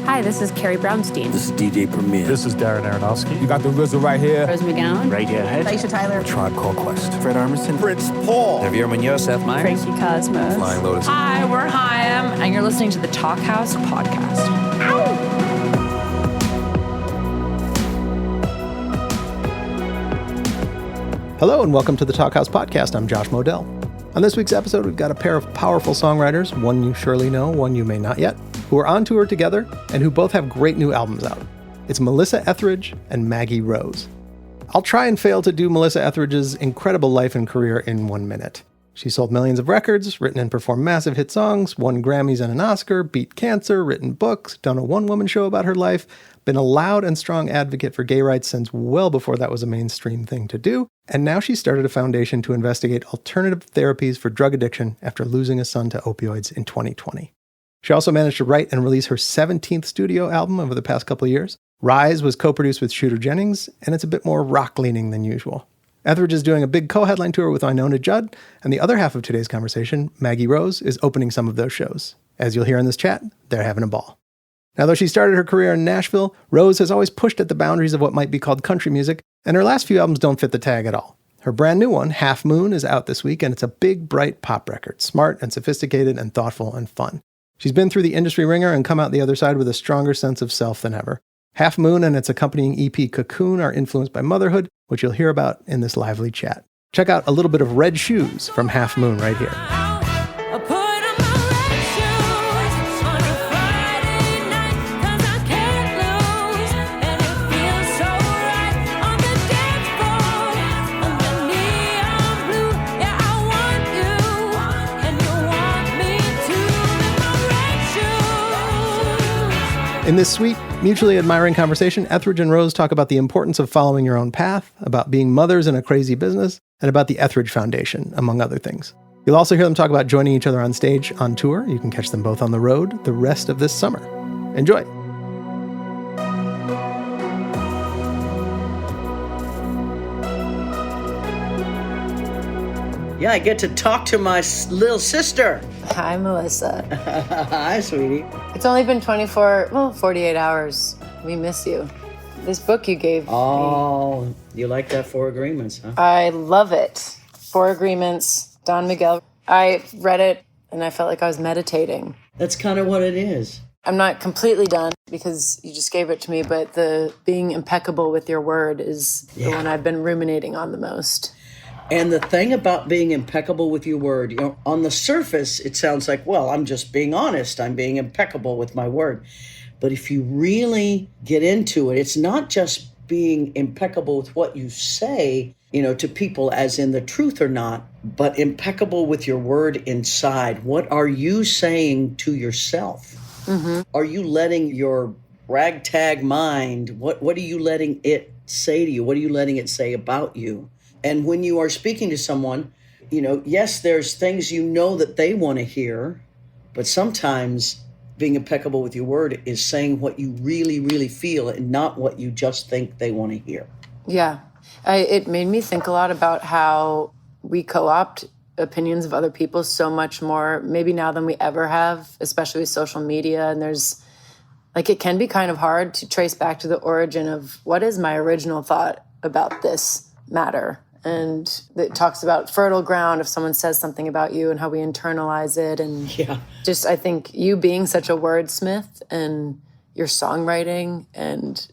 Hi, this is Carrie Brownstein. This is DJ Premier. This is Darren Aronofsky. You got the RZA right here. Rose McGowan. Radiohead. Aisha Tyler. Tribe Called Quest. Fred Armisen. Fritz Paul. Javier Munoz. Seth Meyers. Frankie Cosmos. Flying Lotus. Hi, we're Chaim, and you're listening to the Talkhouse Podcast. Hello and welcome to the Talkhouse Podcast. I'm Josh Modell. On this week's episode, we've got a pair of powerful songwriters, one you surely know, one you may not yet, who are on tour together and who both have great new albums out. It's Melissa Etheridge and Maggie Rose. I'll try and fail to do Melissa Etheridge's incredible life and career in 1 minute. She sold millions of records, written and performed massive hit songs, won Grammys and an Oscar, beat cancer, written books, done a one-woman show about her life, been a loud and strong advocate for gay rights since well before that was a mainstream thing to do, and now she started a foundation to investigate alternative therapies for drug addiction after losing a son to opioids in 2020. She also managed to write and release her 17th studio album over the past couple of years. Rise was co-produced with Shooter Jennings, and it's a bit more rock-leaning than usual. Etheridge is doing a big co-headline tour with Winona Judd, and the other half of today's conversation, Maggie Rose, is opening some of those shows. As you'll hear in this chat, they're having a ball. Now, though she started her career in Nashville, Rose has always pushed at the boundaries of what might be called country music, and her last few albums don't fit the tag at all. Her brand new one, Half Moon, is out this week, and it's a big, bright pop record, smart and sophisticated and thoughtful and fun. She's been through the industry ringer and come out the other side with a stronger sense of self than ever. Half Moon and its accompanying EP Cocoon are influenced by motherhood, which you'll hear about in this lively chat. Check out a little bit of Red Shoes from Half Moon right here. In this sweet, mutually admiring conversation, Etheridge and Rose talk about the importance of following your own path, about being mothers in a crazy business, and about the Etheridge Foundation, among other things. You'll also hear them talk about joining each other on stage on tour. You can catch them both on the road the rest of this summer. Enjoy. Yeah, I get to talk to my little sister. Hi, Melissa. Hi, sweetie. It's only been 48 hours. We miss you. This book you gave me. Oh, you like that 4 Agreements, huh? I love it. 4 Agreements, Don Miguel. I read it and I felt like I was meditating. That's kind of what it is. I'm not completely done because you just gave it to me, but the being impeccable with your word is the one I've been ruminating on the most. And the thing about being impeccable with your word, you know, on the surface, it sounds like, well, I'm just being honest. I'm being impeccable with my word. But if you really get into it, it's not just being impeccable with what you say, you know, to people as in the truth or not, but impeccable with your word inside. What are you saying to yourself? Mm-hmm. Are you letting your ragtag mind, what are you letting it say to you? What are you letting it say about you? And when you are speaking to someone, you know, yes, there's things you know that they want to hear, but sometimes being impeccable with your word is saying what you really, really feel and not what you just think they want to hear. Yeah. It made me think a lot about how we co-opt opinions of other people so much more, maybe now than we ever have, especially with social media. And there's, like, it can be kind of hard to trace back to the origin of what is my original thought about this matter. And it talks about fertile ground if someone says something about you and how we internalize it. And just, I think you being such a wordsmith and your songwriting and,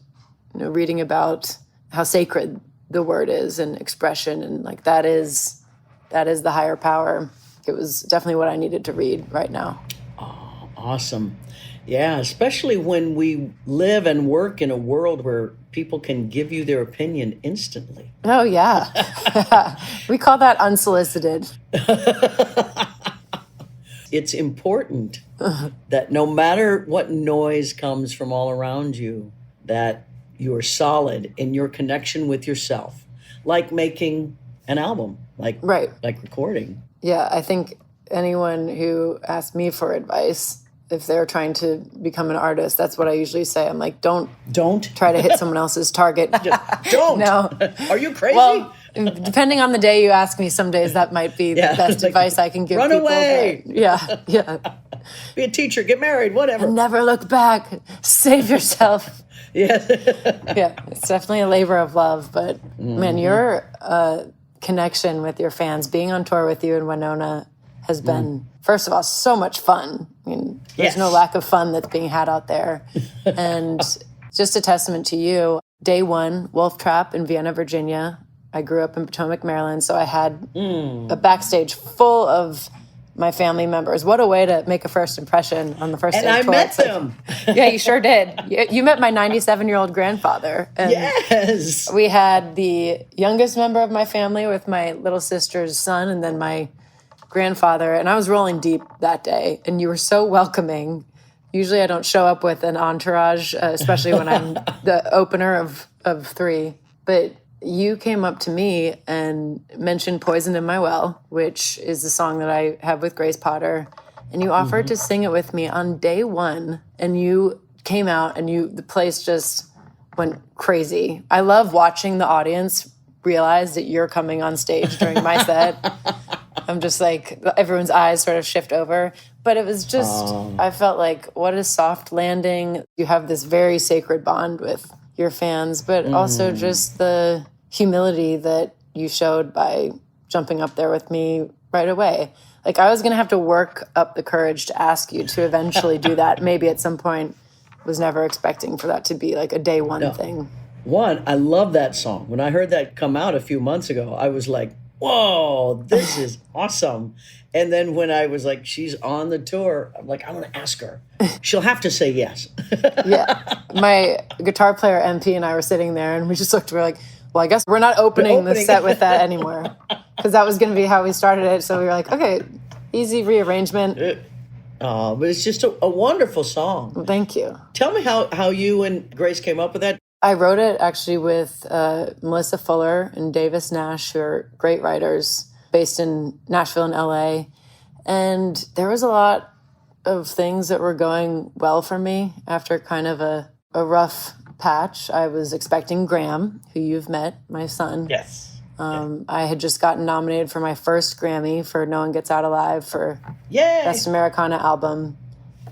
you know, reading about how sacred the word is and expression, and like that is the higher power. It was definitely what I needed to read right now. Oh, awesome. Yeah, especially when we live and work in a world where people can give you their opinion instantly. Oh, yeah. We call that unsolicited. It's important that no matter what noise comes from all around you, that you are solid in your connection with yourself, like making an album, like recording. Yeah, I think anyone who asks me for advice, if they're trying to become an artist, that's what I usually say. I'm like, don't try to hit someone else's target. Don't. No. Are you crazy? Well, Depending on the day you ask me, some days that might be the best advice I can give Run people. away. Yeah. Be a teacher, get married, whatever. Never look back. Save yourself. Yeah. Yeah, it's definitely a labor of love. But man, your connection with your fans, being on tour with you in Winona has been, first of all, so much fun. I mean, there's no lack of fun that's being had out there. And just a testament to you. Day one, Wolf Trap in Vienna, Virginia. I grew up in Potomac, Maryland, so I had a backstage full of my family members. What a way to make a first impression on the first day of tour. And I met them. Yeah, you sure did. You met my 97-year-old grandfather. And yes. we had the youngest member of my family with my little sister's son, and then my grandfather. And I was rolling deep that day, and you were so welcoming. Usually I don't show up with an entourage, especially when I'm the opener of three. But you came up to me and mentioned Poison in My Well, which is the song that I have with Grace Potter. And you offered to sing it with me on day one. And you came out and the place just went crazy. I love watching the audience realize that you're coming on stage during my set. I'm just like, everyone's eyes sort of shift over. But it was just, I felt like, what a soft landing. You have this very sacred bond with your fans, but also just the humility that you showed by jumping up there with me right away. Like, I was going to have to work up the courage to ask you to eventually do that. Maybe at some point, was never expecting for that to be like a day one thing. One, I love that song. When I heard that come out a few months ago, I was like, whoa, this is awesome. And then when I was like, she's on the tour, I'm like, I'm going to ask her. She'll have to say yes. Yeah. My guitar player, MP, and I were sitting there, and we just looked, we were like, well, I guess we're not opening the set with that anymore. Because that was going to be how we started it. So we were like, okay, easy rearrangement. But it's just a wonderful song. Thank you. Tell me how you and Grace came up with that. I wrote it actually with Melissa Fuller and Davis Nash, who are great writers based in Nashville and LA. And there was a lot of things that were going well for me after kind of a rough patch. I was expecting Graham, who you've met, my son. Yes. I had just gotten nominated for my first Grammy for No One Gets Out Alive for Best Americana Album.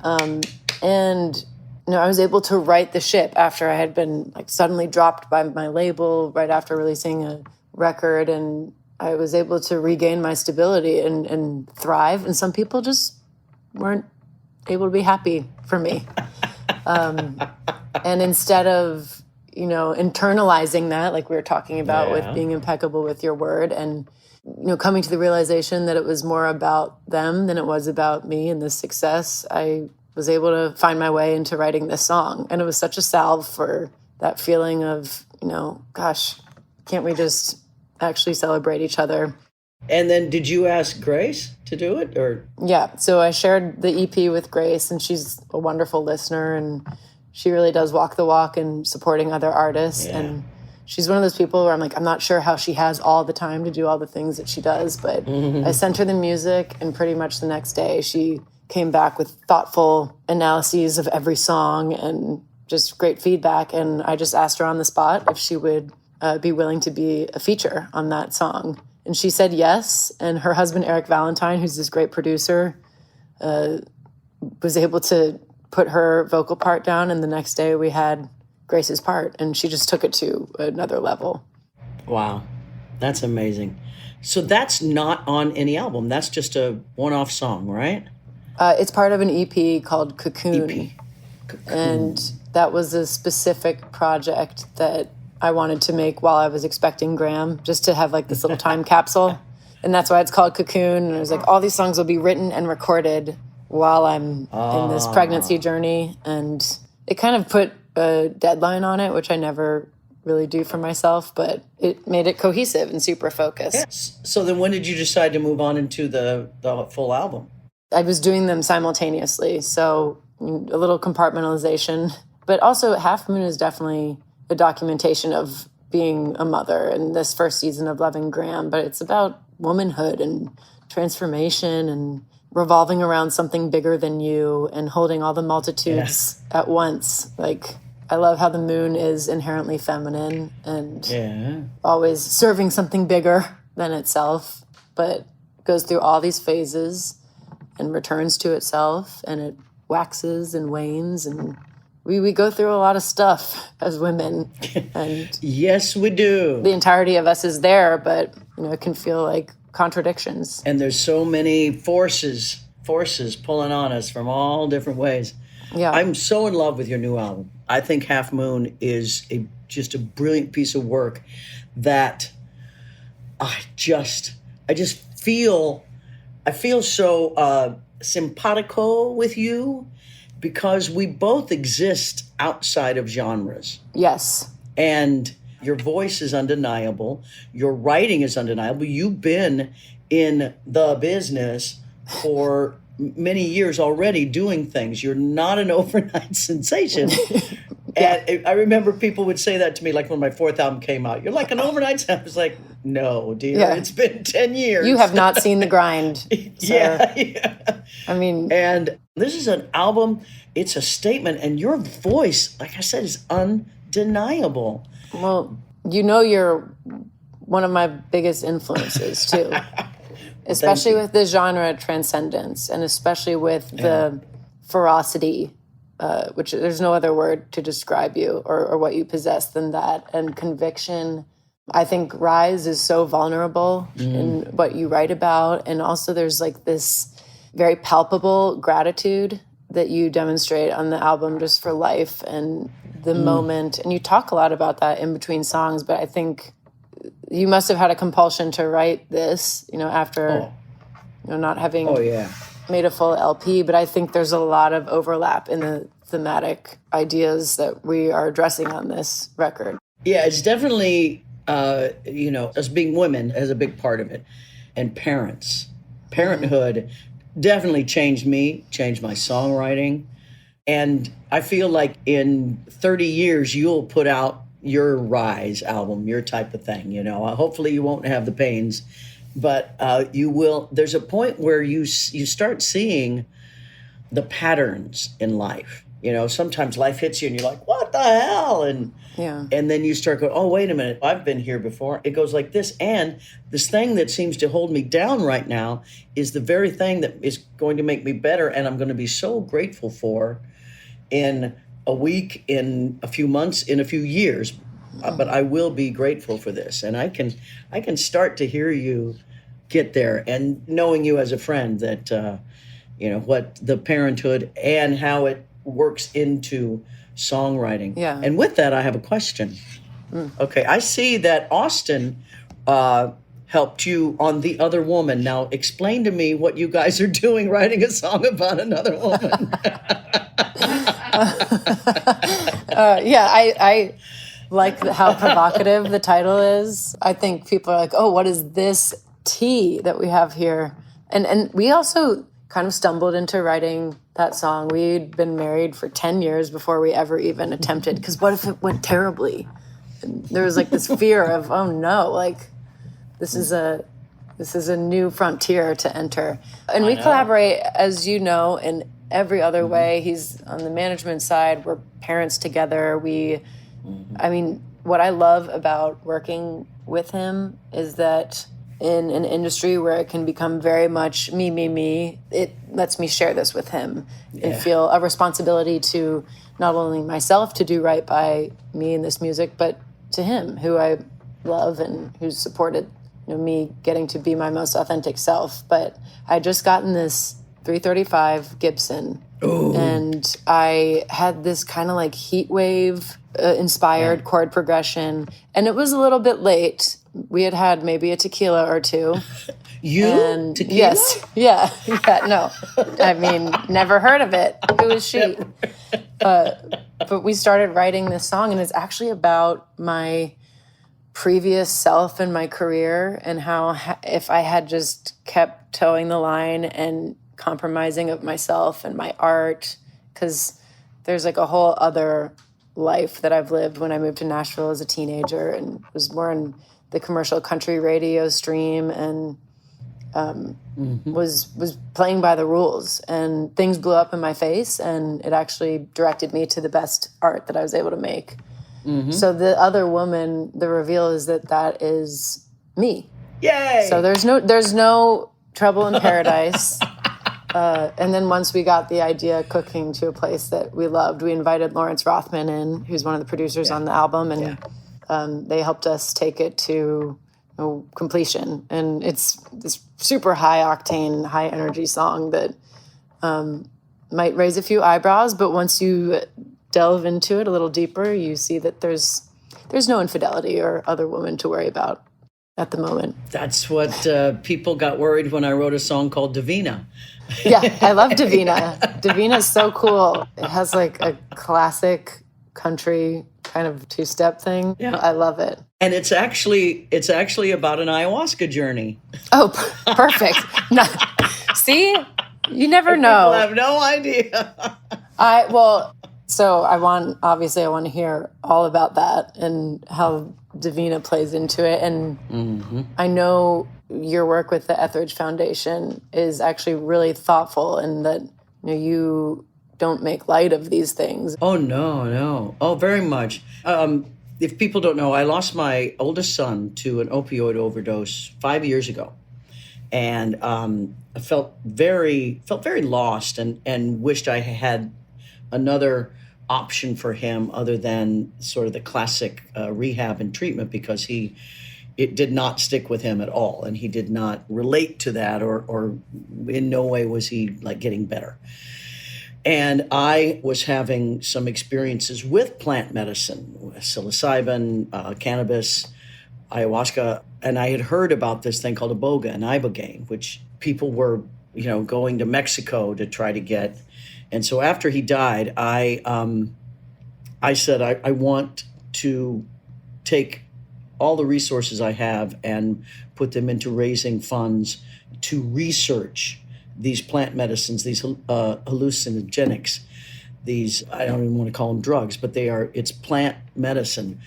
And I was able to right the ship after I had been like suddenly dropped by my label right after releasing a record, and I was able to regain my stability and thrive. And some people just weren't able to be happy for me. And instead of, internalizing that, like we were talking about with being impeccable with your word, and, coming to the realization that it was more about them than it was about me and this success, I was able to find my way into writing this song. And it was such a salve for that feeling of, gosh, can't we just actually celebrate each other? And then did you ask Grace to do it? Or Yeah, so I shared the EP with Grace, and she's a wonderful listener, and she really does walk the walk in supporting other artists. Yeah. And she's one of those people where I'm like, I'm not sure how she has all the time to do all the things that she does, but I sent her the music, and pretty much the next day she came back with thoughtful analyses of every song and just great feedback. And I just asked her on the spot if she would be willing to be a feature on that song. And she said yes. And her husband, Eric Valentine, who's this great producer, was able to put her vocal part down. And the next day we had Grace's part, and she just took it to another level. Wow, that's amazing. So that's not on any album. That's just a one-off song, right? It's part of an EP called Cocoon. EP. And that was a specific project that I wanted to make while I was expecting Graham, just to have like this little time capsule. And that's why it's called Cocoon. And it was like, all these songs will be written and recorded while I'm in this pregnancy journey. And it kind of put a deadline on it, which I never really do for myself, but it made it cohesive and super focused. Yes. So then when did you decide to move on into the full album? I was doing them simultaneously, so a little compartmentalization. But also Half Moon is definitely a documentation of being a mother and this first season of Loving Graham, but it's about womanhood and transformation and revolving around something bigger than you and holding all the multitudes at once. Like, I love how the moon is inherently feminine and always serving something bigger than itself, but goes through all these phases and returns to itself, and it waxes and wanes, and we go through a lot of stuff as women. And yes, we do. The entirety of us is there, but it can feel like contradictions. And there's so many forces pulling on us from all different ways. Yeah. I'm so in love with your new album. I think Half Moon is just a brilliant piece of work that I feel so simpatico with you, because we both exist outside of genres. Yes. And your voice is undeniable. Your writing is undeniable. You've been in the business for many years already doing things. You're not an overnight sensation. And I remember people would say that to me, like when my fourth album came out. You're like an overnight sensation. I was like, no, dear, It's been 10 years. You have not seen the grind. So, yeah. I mean. And this is an album, it's a statement, and your voice, like I said, is undeniable. Well, you're one of my biggest influences, too. Especially with the genre transcendence, and especially with the ferocity, which there's no other word to describe you or what you possess than that, and conviction. I think Rise is so vulnerable in what you write about, and also there's like this very palpable gratitude that you demonstrate on the album just for life and the moment, and you talk a lot about that in between songs, but I think you must have had a compulsion to write this, after not having made a full LP. But I think there's a lot of overlap in the thematic ideas that we are addressing on this record. Yeah, it's definitely, us being women is a big part of it. And parenthood definitely changed me, changed my songwriting. And I feel like in 30 years, you'll put out your Rise album, your type of thing, Hopefully you won't have the pains, but you will. There's a point where you start seeing the patterns in life. Sometimes life hits you and you're like, what the hell? And then you start going, oh, wait a minute, I've been here before. It goes like this. And this thing that seems to hold me down right now is the very thing that is going to make me better. And I'm going to be so grateful for in a week, in a few months, in a few years, but I will be grateful for this. And I can start to hear you get there, and knowing you as a friend that, what the parenthood and how it works into songwriting. Yeah. And with that, I have a question. Okay. I see that Austin, helped you on The Other Woman. Now explain to me what you guys are doing writing a song about another woman. I like how provocative the title is. I think people are like, oh, what is this tea that we have here? And we also kind of stumbled into writing that song. We'd been married for 10 years before we ever even attempted, because what if it went terribly? And there was like this fear of, oh no, like this is a new frontier to enter. And we collaborate, as you know, in every other way. He's on the management side. We're parents together. I mean, what I love about working with him is that in an industry where it can become very much me, it lets me share this with him and feel a responsibility to not only myself to do right by me in this music, but to him, who I love and who's supported me getting to be my most authentic self. But I just gotten this 335 Gibson. Ooh. And I had this kind of like heat wave inspired chord progression, and it was a little bit late. We had maybe a tequila or two. Tequila? Yes. Yeah. No. I mean, never heard of it. Who is she? But we started writing this song, and it's actually about my previous self in my career, and how if I had just kept towing the line and compromising of myself and my art, because there's like a whole other life that I've lived when I moved to Nashville as a teenager and was more in the commercial country radio stream, and was playing by the rules, and things blew up in my face, and it actually directed me to the best art that I was able to make. So the other woman, the reveal is that is me. Yay! So there's no trouble in paradise. And then once we got the idea cooking to a place that we loved, we invited Lawrence Rothman in, who's one of the producers on the album, and they helped us take it to completion. And it's this super high octane, high energy song that might raise a few eyebrows, but once you delve into it a little deeper, you see that there's no infidelity or other woman to worry about at the moment. That's what people got worried when I wrote a song called Davina. Yeah, I love Davina. Davina's so cool. It has like a classic country kind of two-step thing. Yeah. I love it. And it's actually about an ayahuasca journey. Oh, perfect. See? You never know. People have no idea. So I want to hear all about that and how Davina plays into it. And I know your work with the Etheridge Foundation is actually really thoughtful, and that you don't make light of these things. Oh, no. Oh, very much. If people don't know, I lost my oldest son to an opioid overdose 5 years ago. And I felt very lost and wished I had another option for him other than sort of the classic rehab and treatment, because it did not stick with him at all, and he did not relate to that, or in no way was he like getting better. And I was having some experiences with plant medicine, psilocybin, cannabis, ayahuasca, and I had heard about this thing called iboga and ibogaine, which people were going to Mexico to try to get. And so after he died, I said, I want to take all the resources I have and put them into raising funds to research these plant medicines, these hallucinogenics, these, I don't even want to call them drugs, but it's plant medicine.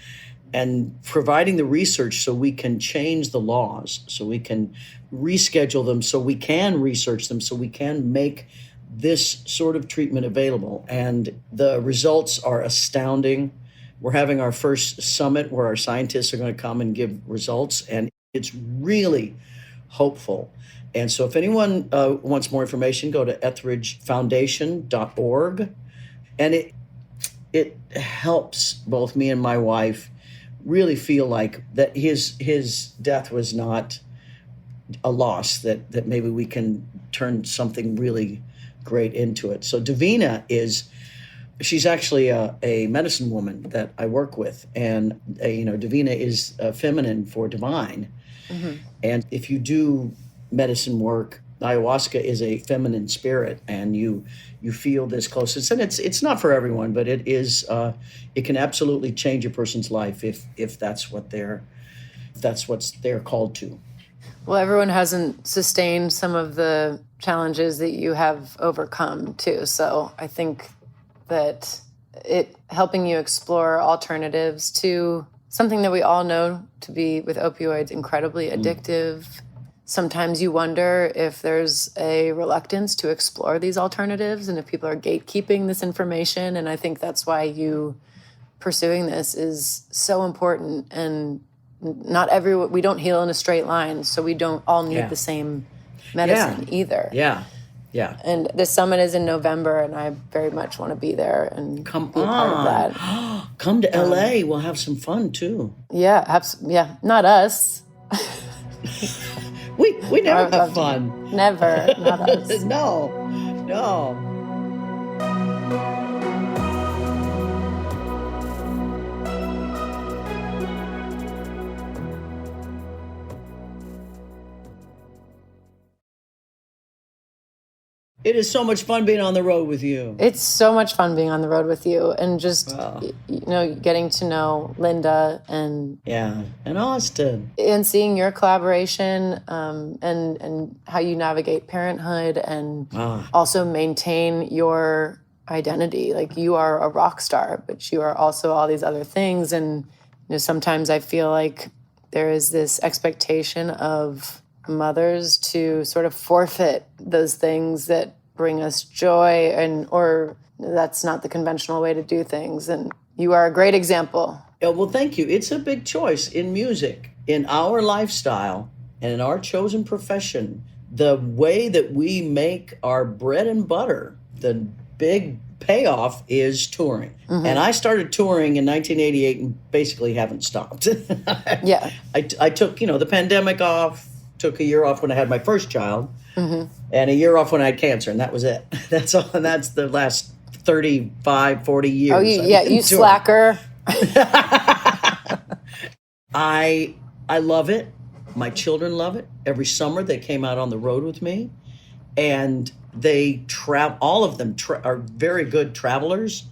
And providing the research so we can change the laws, so we can reschedule them, so we can research them, so we can make this sort of treatment available. And the results are astounding. We're having our first summit where our scientists are going to come and give results, and it's really hopeful. And so if anyone wants more information, go to etheridgefoundation.org. And it helps both me and my wife really feel like that his death was not a loss, that maybe we can turn something really great into it. So Davina she's actually a medicine woman that I work with, and Davina is feminine for divine. And if you do medicine work, ayahuasca is a feminine spirit, and you feel this closeness. And it's not for everyone, but it is. It can absolutely change a person's life if that's what they're called to. Well, everyone hasn't sustained some of the challenges that you have overcome too. So I think that it helping you explore alternatives to something that we all know to be, with opioids, incredibly addictive. Sometimes you wonder if there's a reluctance to explore these alternatives and if people are gatekeeping this information. And I think that's why you pursuing this is so important. And we don't heal in a straight line, so we don't all need the same medicine either. Yeah. And the summit is in November, and I very much want to be there and be a part of that. Come to LA. We'll have some fun too. Yeah, not us. We never have fun. Never, not us. No. It is so much fun being on the road with you. It's so much fun being on the road with you, and just getting to know Linda and Austin, and seeing your collaboration, and how you navigate parenthood and also maintain your identity. Like, you are a rock star, but you are also all these other things. And sometimes I feel like there is this expectation of mothers to sort of forfeit those things that bring us joy, or that's not the conventional way to do things. And you are a great example. Yeah, well, thank you. It's a big choice in music, in our lifestyle, and in our chosen profession. The way that we make our bread and butter, the big payoff is touring. And I started touring in 1988 and basically haven't stopped. Yeah. I took, the pandemic off, took a year off when I had my first child, and a year off when I had cancer, and that was it. That's all. And that's the last 35, 40 years. Oh, you slacker. I love it. My children love it. Every summer they came out on the road with me, and they all of them are very good travelers.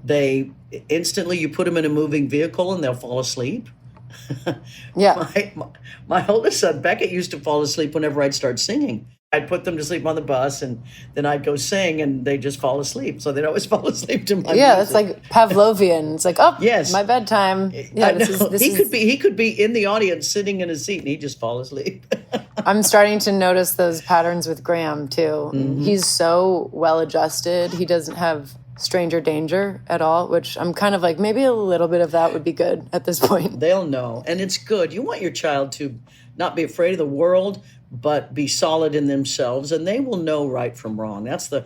They instantly, you put them in a moving vehicle and they'll fall asleep. Yeah. My oldest son, Beckett, used to fall asleep whenever I'd start singing. I'd put them to sleep on the bus, and then I'd go sing, and they just fall asleep. So they'd always fall asleep to my music. It's like Pavlovian. It's like, yes, my bedtime. Yeah, he could be in the audience sitting in his seat, and he'd just fall asleep. I'm starting to notice those patterns with Graham too. He's so well adjusted. He doesn't have stranger danger at all, which I'm kind of like, maybe a little bit of that would be good at this point. They'll know, and it's good. You want your child to not be afraid of the world, but be solid in themselves, and they will know right from wrong. That's the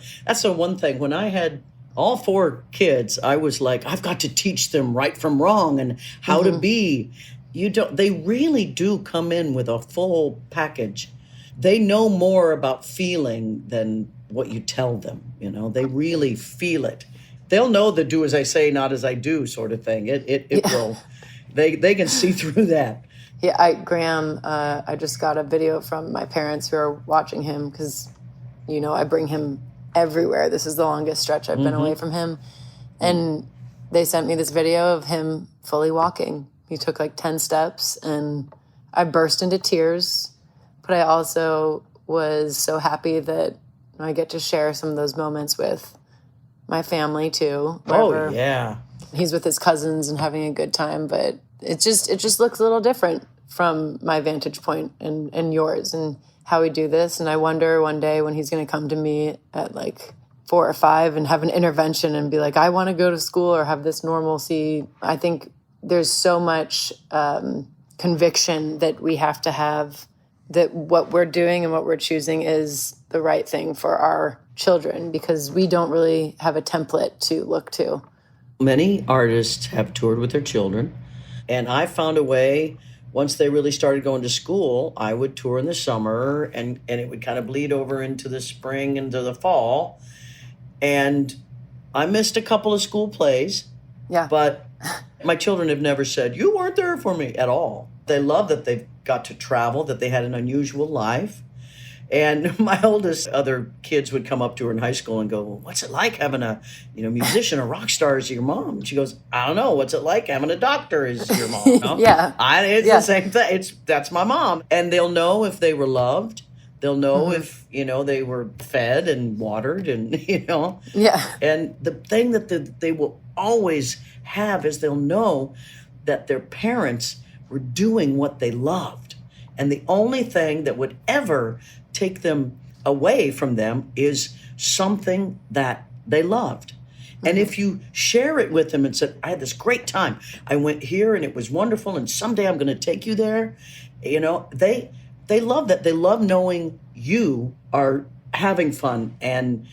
one thing. When I had all 4 kids, I was like, I've got to teach them right from wrong and how to be. They really do come in with a full package. They know more about feeling than what you tell them. They really feel it. They'll know the do as I say, not as I do sort of thing. It will. They can see through that. Yeah, Graham, I just got a video from my parents who are watching him because, I bring him everywhere. This is the longest stretch I've been away from him. And they sent me this video of him fully walking. He took like 10 steps, and I burst into tears. But I also was so happy that I get to share some of those moments with my family too. Oh, yeah. He's with his cousins and having a good time, but it just looks a little different from my vantage point and yours and how we do this. And I wonder one day when he's going to come to me at like 4 or 5 and have an intervention and be like, I want to go to school or have this normalcy. I think there's so much conviction that we have to have that what we're doing and what we're choosing is the right thing for our children, because we don't really have a template to look to. Many artists have toured with their children, and I found a way. Once they really started going to school, I would tour in the summer, and it would kind of bleed over into the spring, into the fall. And I missed a couple of school plays, but my children have never said, you weren't there for me at all. They love that they've got to travel, that they had an unusual life. And my oldest, other kids would come up to her in high school and go, well, what's it like having a musician, a rock star as your mom? And she goes, I don't know. What's it like having a doctor as your mom? No? It's the same thing. That's my mom. And they'll know if they were loved. They'll know if, they were fed and watered and, And the thing that they will always have is they'll know that their parents were doing what they loved. And the only thing that would ever take them away from them is something that they loved. And if you share it with them and said, I had this great time. I went here and it was wonderful, and someday I'm going to take you there. They love that. They love knowing you are having fun and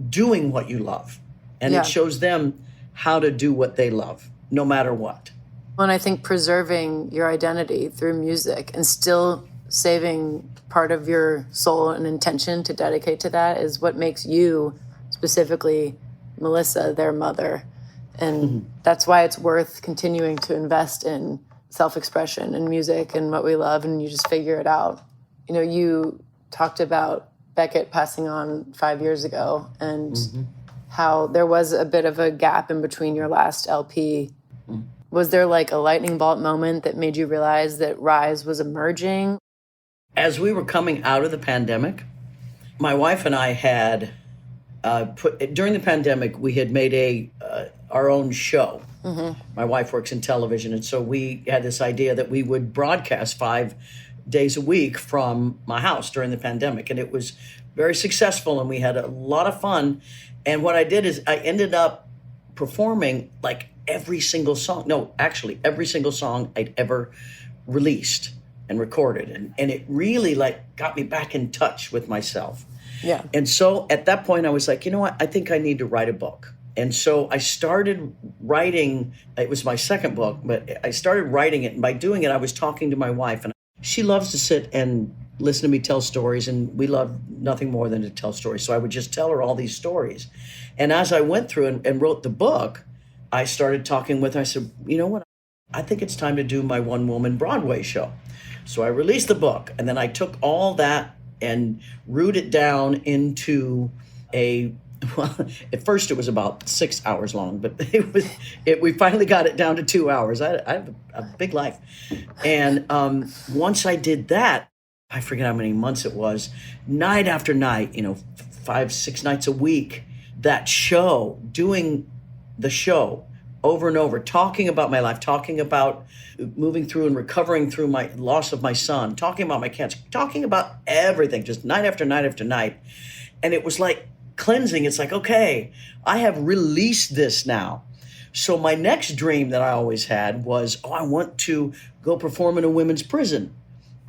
doing what you love. And it shows them how to do what they love, no matter what. And I think preserving your identity through music and still saving part of your soul and intention to dedicate to that is what makes you, specifically Melissa, their mother. And that's why it's worth continuing to invest in self-expression and music and what we love, and you just figure it out. You talked about Beckett passing on 5 years ago and how there was a bit of a gap in between your last LP. Was there like a lightning bolt moment that made you realize that Rise was emerging? As we were coming out of the pandemic, my wife and I had during the pandemic, we had made our own show. My wife works in television, and so we had this idea that we would broadcast 5 days a week from my house during the pandemic. And it was very successful and we had a lot of fun. And what I did is I ended up performing like every single song. No, actually every single song I'd ever released and recorded. And it really like got me back in touch with myself. Yeah. And so at that point I was like, you know what? I think I need to write a book. And so I started writing. It was my second book, but I started writing it. And by doing it, I was talking to my wife. And she loves to sit and listen to me tell stories. And we love nothing more than to tell stories. So I would just tell her all these stories. And as I went through and wrote the book, I started talking with her. I said, you know what? I think it's time to do my one-woman Broadway show. So I released the book. And then I took all that and rooted it down into well, at first it was about 6 hours long, but we finally got it down to 2 hours. I have a big life. And once I did that, I forget how many months it was, night after night, 5-6 nights a week, that show, doing the show over and over, talking about my life, talking about moving through and recovering through my loss of my son, talking about my cancer, talking about everything, just night after night after night. And it was like cleansing. It's like, okay, I have released this now. So my next dream that I always had was, I want to go perform in a women's prison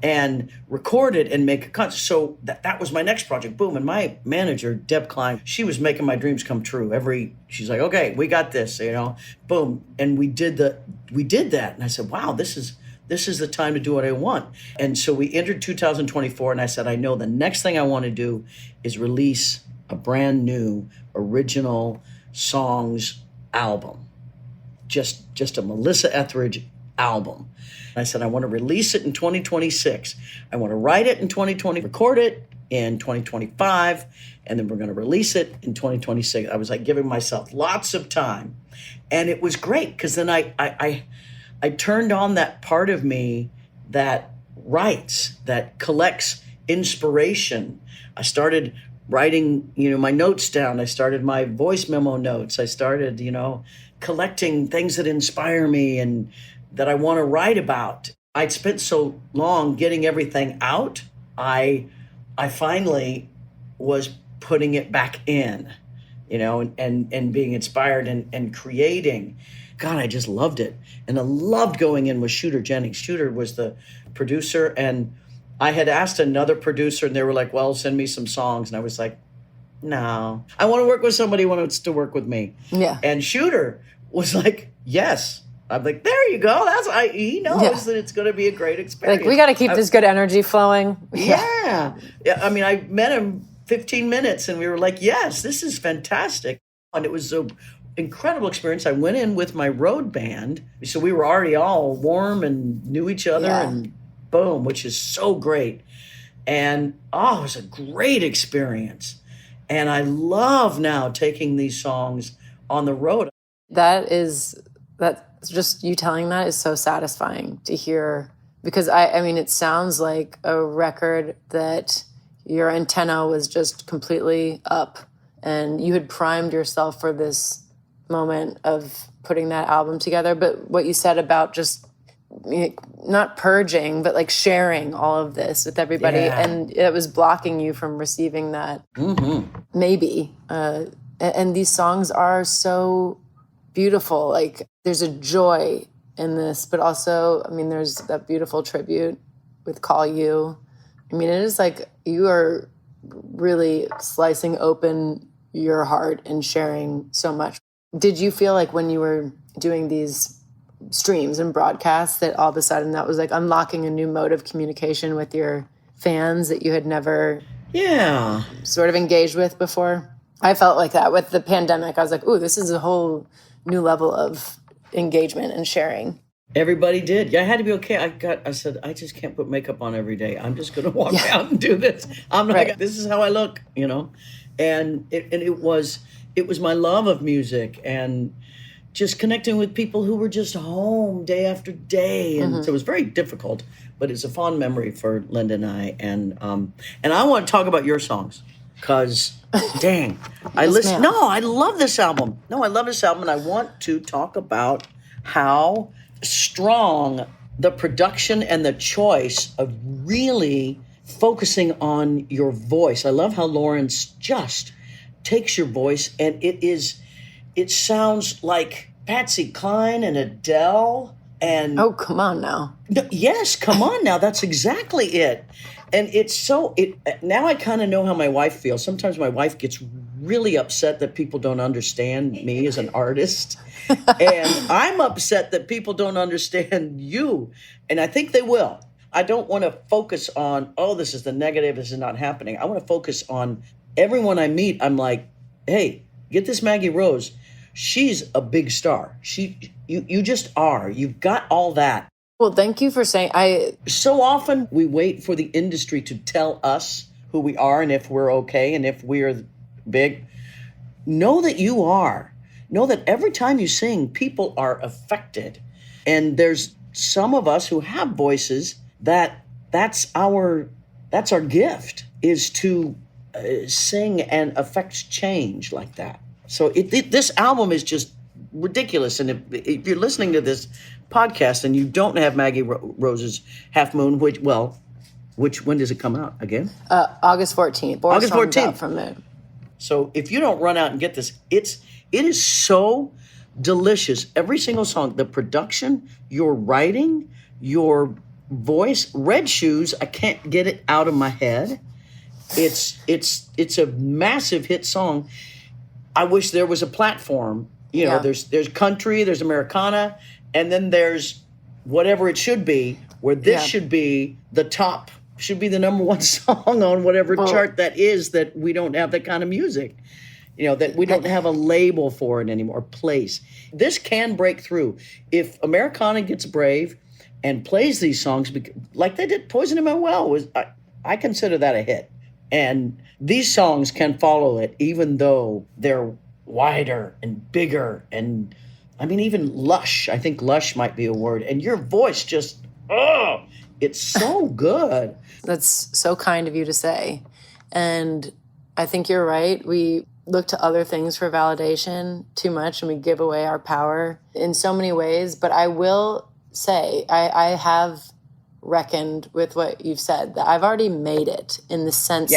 and record it and make a concert. So that was my next project. Boom. And my manager, Deb Klein, she was making my dreams come true. She's like, okay, we got this, boom. And we did that. And I said, wow, this is the time to do what I want. And so we entered 2024 and I said, I know the next thing I want to do is release a brand new original songs album, just a Melissa Etheridge album. And I said, I want to release it in 2026. I want to write it in 2020, record it in 2025, and then we're going to release it in 2026. I was like giving myself lots of time. And it was great because then I turned on that part of me that writes, that collects inspiration. I started writing, my notes down. I started my voice memo notes. I started, collecting things that inspire me and that I want to write about. I'd spent so long getting everything out. I finally was putting it back in, and being inspired and creating. God, I just loved it. And I loved going in with Shooter Jennings. Shooter was the producer, and I had asked another producer and they were like, well, send me some songs. And I was like, no, I want to work with somebody who wants to work with me. Yeah. And Shooter was like, yes. I'm like, there you go. He knows that it's going to be a great experience. Like, we got to keep this good energy flowing. Yeah. I mean, I met him 15 minutes and we were like, yes, this is fantastic. And it was an incredible experience. I went in with my road band. So we were already all warm and knew each other and boom, which is so great. And it was a great experience. And I love now taking these songs on the road. That's just you telling that is so satisfying to hear, because I mean, it sounds like a record that your antenna was just completely up and you had primed yourself for this moment of putting that album together. But what you said about just not purging, but like sharing all of this with everybody, and it was blocking you from receiving that. Maybe. And these songs are so beautiful. Like, there's a joy in this, but also, I mean, there's that beautiful tribute with Call You. I mean, it is like you are really slicing open your heart and sharing so much. Did you feel like when you were doing these streams and broadcasts that all of a sudden that was like unlocking a new mode of communication with your fans that you had never sort of engaged with before? I felt like that with the pandemic. I was like, ooh, this is a whole new level of engagement and sharing. Everybody did. Yeah, I had to be okay. I said, I just can't put makeup on every day. I'm just going to walk out and do this. I'm not, this is how I look, And it was my love of music and just connecting with people who were just home day after day. And so it was very difficult, but it's a fond memory for Linda and I. And I want to talk about your songs because, dang, I love this album. No, I love this album. And I want to talk about how strong the production and the choice of really focusing on your voice. I love how Lawrence just takes your voice and it sounds like Patsy Cline and Adele. And oh, come on now. Yes, come on now. That's exactly it. And now I kind of know how my wife feels. Sometimes my wife gets really upset that people don't understand me as an artist. And I'm upset that people don't understand you. And I think they will. I don't want to focus on, oh, this is the negative, this is not happening. I want to focus on everyone I meet. I'm like, hey, get this Maggie Rose. She's a big star. You just are. You've got all that. Well, thank you for saying. So often we wait for the industry to tell us who we are and if we're okay and if we're big. Know that you are. Know that every time you sing, people are affected. And there's some of us who have voices that's our gift, is to sing and affect change like that. So this album is just ridiculous. And if you're listening to this podcast and you don't have Maggie Rose's Half Moon, when does it come out again? August 14th. August 14th. From it. So if you don't run out and get this, it is so delicious. Every single song, the production, your writing, your voice, Red Shoes, I can't get it out of my head. It's a massive hit song. I wish there was a platform. There's country, there's Americana, and then there's whatever it should be, where this should be the top, should be the number one song on whatever chart that is, that we don't have that kind of music. That we don't have a label for it anymore, place. This can break through. If Americana gets brave and plays these songs, like they did Poison in My Well, I consider that a hit. And these songs can follow it, even though they're wider and bigger. And I mean, even lush. I think lush might be a word. And your voice just, it's so good. That's so kind of you to say. And I think you're right. We look to other things for validation too much, and we give away our power in so many ways. But I will say, I have reckoned with what you've said, that I've already made it, in the sense,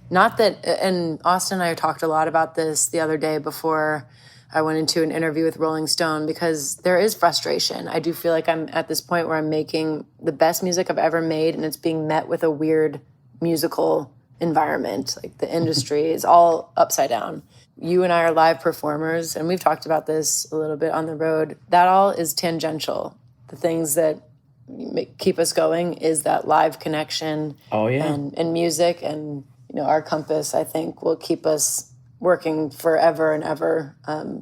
not that, and Austin and I talked a lot about this the other day before I went into an interview with Rolling Stone, because there is frustration. I do feel like I'm at this point where I'm making the best music I've ever made, and it's being met with a weird musical environment. Like, the industry is all upside down. You and I are live performers, and we've talked about this a little bit on the road. That all is tangential. The things that keep us going is that live connection and music, and our compass, I think, will keep us working forever and ever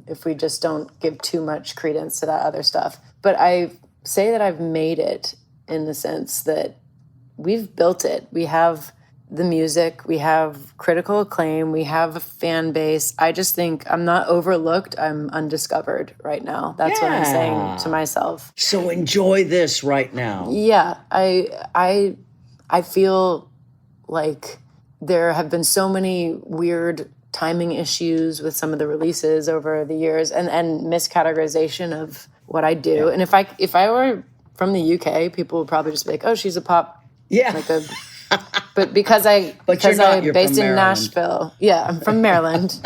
if we just don't give too much credence to that other stuff. But I say that I've made it in the sense that we've built it. We have the music, we have critical acclaim, we have a fan base. I just think I'm not overlooked, I'm undiscovered right now. That's what I'm saying to myself. So enjoy this right now. Yeah, I feel like there have been so many weird timing issues with some of the releases over the years, and miscategorization of what I do. And if I were from the UK, people would probably just be like, "Oh, she's a pop." Yeah. But because I'm based in Nashville. Yeah, I'm from Maryland.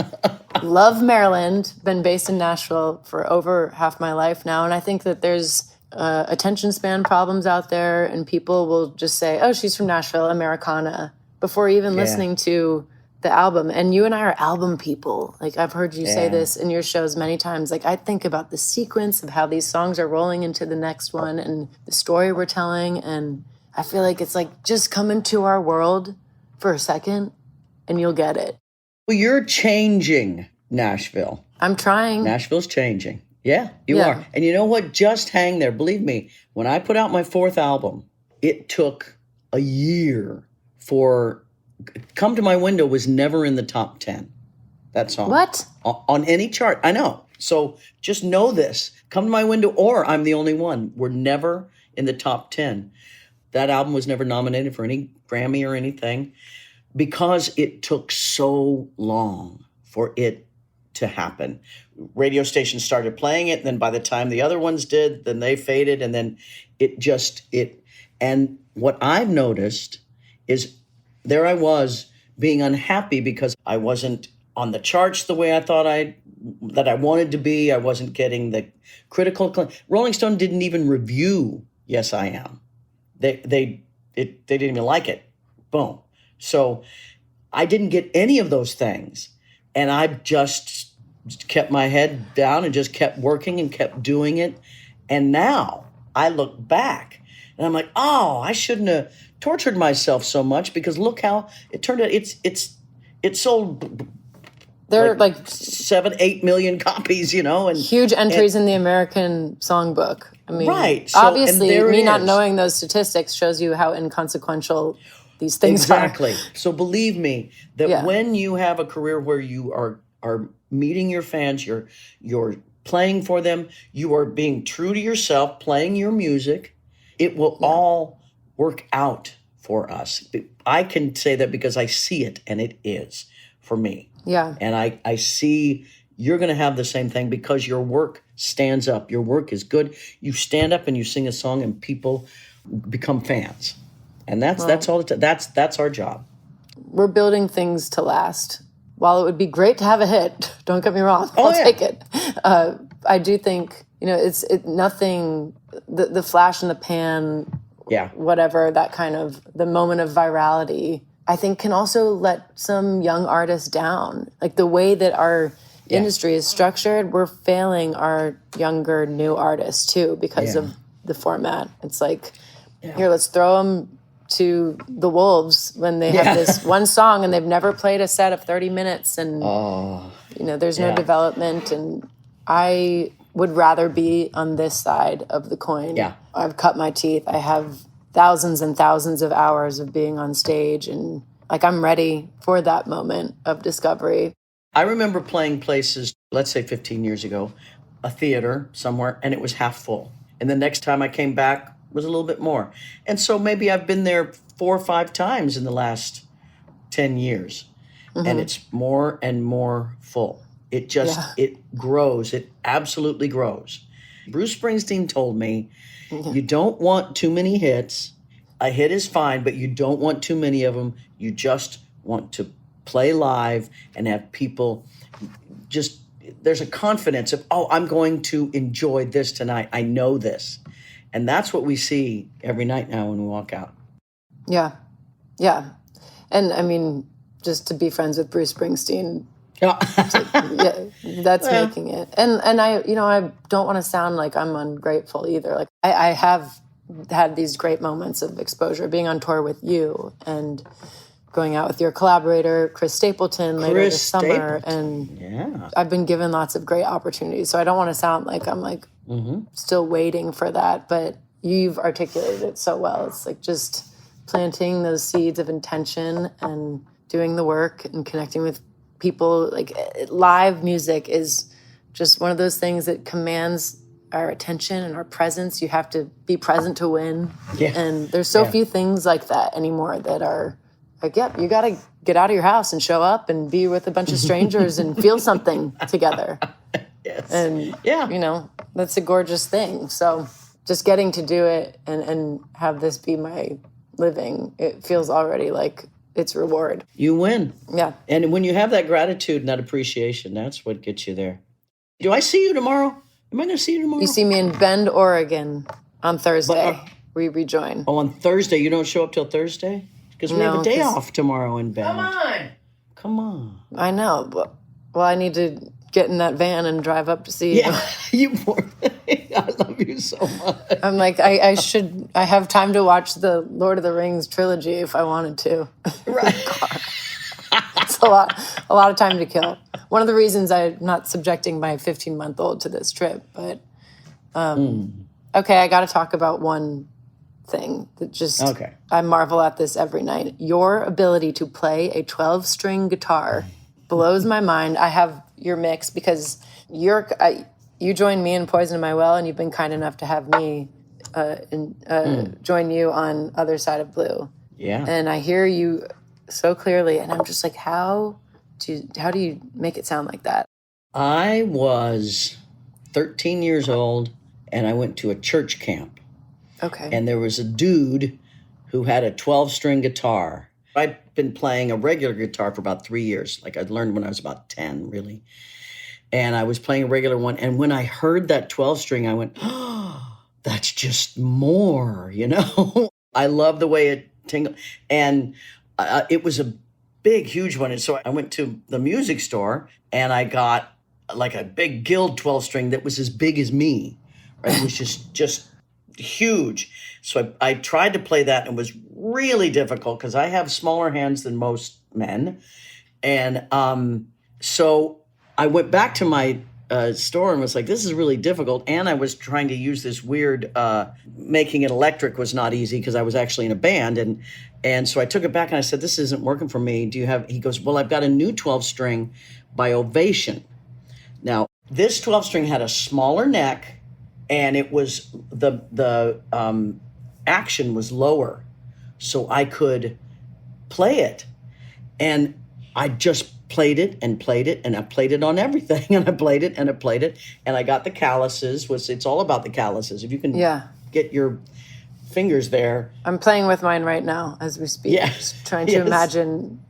Love Maryland. Been based in Nashville for over half my life now, and I think that there's attention span problems out there, and people will just say, "Oh, she's from Nashville, Americana," before even listening to the album. And you and I are album people. Like, I've heard you say this in your shows many times. Like, I think about the sequence of how these songs are rolling into the next one, and the story we're telling, and I feel like it's like, just come into our world for a second and you'll get it. Well, you're changing Nashville. I'm trying. Nashville's changing. Yeah, you are. And you know what? Just hang there. Believe me, when I put out my fourth album, it took a year for Come to My Window was never in the top 10. That song. What? On any chart. I know. So just know this. Come to My Window or I'm the Only One were never in the top 10. That album was never nominated for any Grammy or anything because it took so long for it to happen. Radio stations started playing it, and then by the time the other ones did, then they faded, and then and what I've noticed is there I was being unhappy because I wasn't on the charts the way I thought that I wanted to be. I wasn't getting the critical acclaim. Rolling Stone didn't even review Yes, I Am. They didn't even like it. Boom. So I didn't get any of those things. And I just kept my head down and just kept working and kept doing it. And now I look back and I'm like, oh, I shouldn't have tortured myself so much, because look how it turned out. It sold They're like 7-8 million copies, and huge entries in the American songbook. I mean, right. So, obviously, me not is. knowing those statistics shows you how inconsequential these things exactly. are. So believe me that when you have a career where you are meeting your fans, you're playing for them, you are being true to yourself, playing your music, it will all work out for us. I can say that because I see it, and it is for me. Yeah. And I see you're going to have the same thing because your work stands up. Your work is good. You stand up and you sing a song and people become fans. And that's all. That's our job. We're building things to last. While it would be great to have a hit, don't get me wrong, I'll take it. I do think, it's nothing, the flash in the pan, whatever, that kind of, the moment of virality, I think can also let some young artists down. Like the way that our industry is structured, we're failing our younger, new artists too because of the format. It's like, here, let's throw them to the wolves when they have this one song and they've never played a set of 30 minutes and, there's no development. And I would rather be on this side of the coin. Yeah. I've cut my teeth. I have thousands and thousands of hours of being on stage, and I'm ready for that moment of discovery. I remember playing places, let's say 15 years ago, a theater somewhere, and it was half full. And the next time I came back was a little bit more. And so maybe I've been there 4 or 5 times in the last 10 years. Mm-hmm. And it's more and more full. It just, it grows. It absolutely grows. Bruce Springsteen told me, you don't want too many hits. A hit is fine, but you don't want too many of them. You just want to play live and have people just, there's a confidence of, I'm going to enjoy this tonight. I know this. And that's what we see every night now when we walk out. Yeah. Yeah. And I mean, just to be friends with Bruce Springsteen, that's making it. And I don't want to sound like I'm ungrateful either. Like I have had these great moments of exposure, being on tour with you and going out with your collaborator, Chris Stapleton, later this summer. And I've been given lots of great opportunities. So I don't want to sound like I'm still waiting for that, but you've articulated it so well. It's like just planting those seeds of intention and doing the work and connecting with people. Like live music is just one of those things that commands our attention and our presence. You have to be present to win. Yeah. And there's so few things like that anymore that are like, you got to get out of your house and show up and be with a bunch of strangers and feel something together. Yes. And, that's a gorgeous thing. So just getting to do it and have this be my living, it feels already like it's reward. You win. Yeah. And when you have that gratitude and that appreciation, that's what gets you there. Do I see you tomorrow? Am I going to see you tomorrow? You see me in Bend, Oregon on Thursday. We rejoin. Oh, on Thursday? You don't show up till Thursday? Because we have a day off tomorrow in Bend. Come on. I know. But, I need to get in that van and drive up to see you. Yeah, you poor thing. I love you so much. I'm like, I have time to watch the Lord of the Rings trilogy if I wanted to. Right. It's a lot of time to kill. One of the reasons I'm not subjecting my 15-month-old to this trip, but okay, I got to talk about one thing that just, I marvel at this every night. Your ability to play a 12-string guitar blows my mind. I have your mix because you joined me in Poison in My Well, and you've been kind enough to have me join you on Other Side of Blue. Yeah. And I hear you so clearly, and I'm just like, how do you make it sound like that? I was 13 years old, and I went to a church camp. Okay. And there was a dude who had a 12-string guitar. I'd been playing a regular guitar for about 3 years. Like, I'd learned when I was about 10, really. And I was playing a regular one. And when I heard that 12-string, I went, oh, that's just more, you know? I love the way it tingled. And it was a big, huge one. And so I went to the music store, and I got like a big Guild 12-string that was as big as me. Right? It was just huge. So I tried to play that, and it was really difficult because I have smaller hands than most men. And so I went back to my store and was like, this is really difficult. And I was trying to use this weird, making it electric was not easy because I was actually in a band. And so I took it back and I said, this isn't working for me. He goes, well, I've got a new 12-string by Ovation. Now, this 12-string had a smaller neck, and it was the action was lower, so I could play it. And I just played it, and I played it on everything, and I played it, and I played it, and I got the calluses. It's all about the calluses. If you can get your fingers there. I'm playing with mine right now as we speak. Yeah. Just trying to imagine,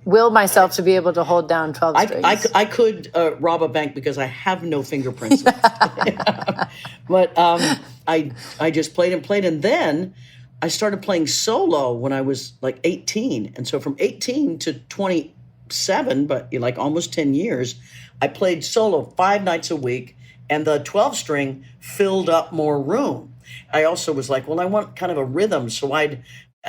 will myself to be able to hold down 12 strings. I could rob a bank because I have no fingerprints left. But I just played, and then I started playing solo when I was like 18. And so from 18 to 27, but like almost 10 years, I played solo 5 nights a week, and the 12-string filled up more room. I also was like, well, I want kind of a rhythm, so I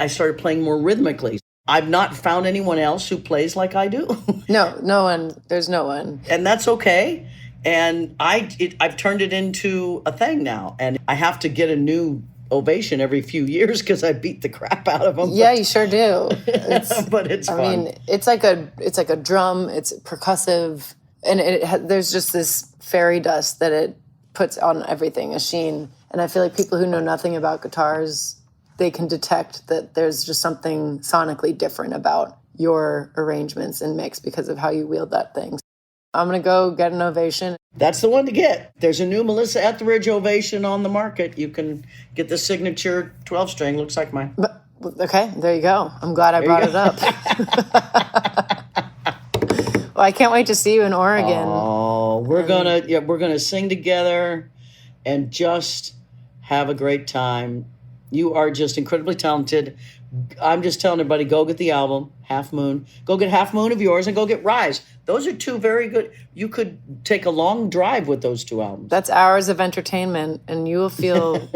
started playing more rhythmically. I've not found anyone else who plays like I do. No one. There's no one. And that's okay. And I've turned it into a thing now. And I have to get a new Ovation every few years because I beat the crap out of them. Yeah, you sure do. But it's fun. I mean, it's like a drum. It's percussive, and there's just this fairy dust that it puts on everything, a sheen. And I feel like people who know nothing about guitars, they can detect that there's just something sonically different about your arrangements and mix because of how you wield that thing. I'm going to go get an Ovation. That's the one to get. There's a new Melissa Etheridge Ovation on the market. You can get the signature 12-string. Looks like mine. But, okay, there you go. I'm glad I brought it up. Well, I can't wait to see you in Oregon. Oh, we're gonna sing together and just have a great time. You are just incredibly talented. I'm just telling everybody, go get the album, Half Moon. Go get Half Moon of yours, and go get Rise. Those are two very good. You could take a long drive with those two albums. That's hours of entertainment, and you will feel,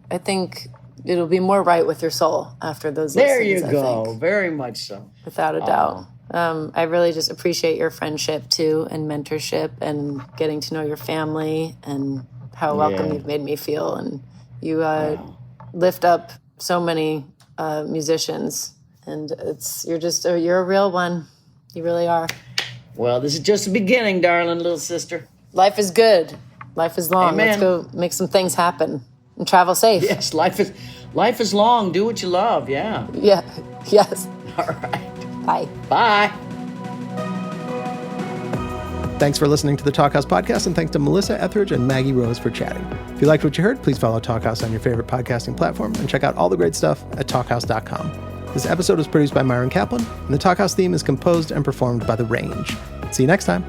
I think, it'll be more right with your soul after those listens. There you go. Very much so. Without a doubt. I really just appreciate your friendship, too, and mentorship, and getting to know your family, and how welcome you've made me feel. And you lift up so many musicians, and you're a real one. You really are. Well, this is just the beginning, darling little sister. Life is good. Life is long. Amen. Let's go make some things happen and travel safe. Yes, life is long. Do what you love. Yeah. Yeah. Yes. All right. Bye. Bye. Thanks for listening to the Talkhouse Podcast, and thanks to Melissa Etheridge and Maggie Rose for chatting. If you liked what you heard, please follow Talkhouse on your favorite podcasting platform and check out all the great stuff at talkhouse.com. This episode was produced by Myron Kaplan, and the Talkhouse theme is composed and performed by The Range. See you next time.